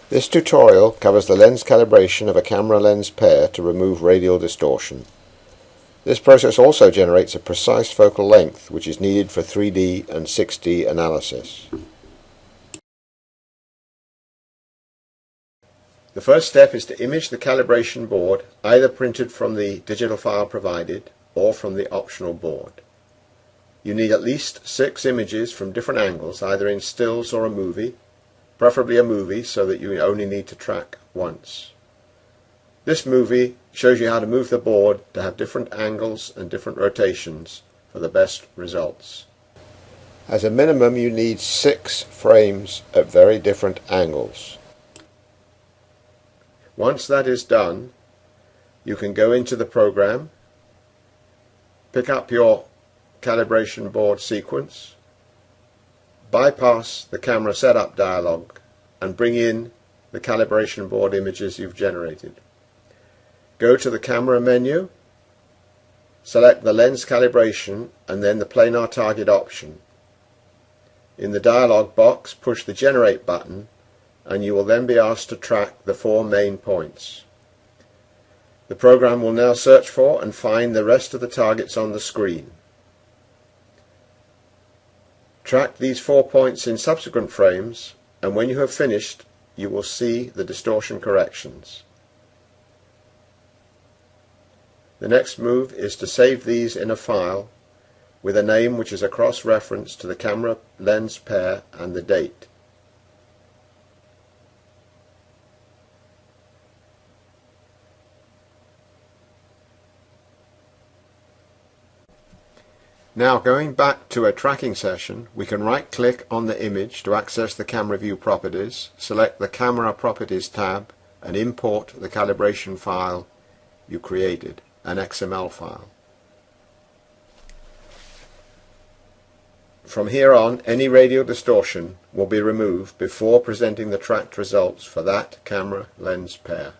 This tutorial covers the lens calibration of a camera lens pair to remove radial distortion. This process also generates a precise focal length which is needed for 3D and 6D analysis. The first step is to image the calibration board, either printed from the digital file provided or from the optional board. You need at least 6 images from different angles, either in stills or a movie, preferably a movie so that you only need to track once. This movie shows you how to move the board to have different angles and different rotations for the best results. As a minimum, you need 6 frames at very different angles. Once that is done, you can go into the program, pick up your calibration board sequence, bypass the camera setup dialog, and bring in the calibration board images you've generated. Go to the camera menu, select the lens calibration and then the planar target option. In the dialog box, push the generate button and you will then be asked to track the 4 main points. The program will now search for and find the rest of the targets on the screen. Track these 4 points in subsequent frames, and when you have finished, you will see the distortion corrections. The next move is to save these in a file with a name which is a cross-reference to the camera lens pair and the date. Now, going back to a tracking session, we can right-click on the image to access the camera view properties, select the Camera Properties tab, and import the calibration file you created, an XML file. From here on, any radial distortion will be removed before presenting the tracked results for that camera lens pair.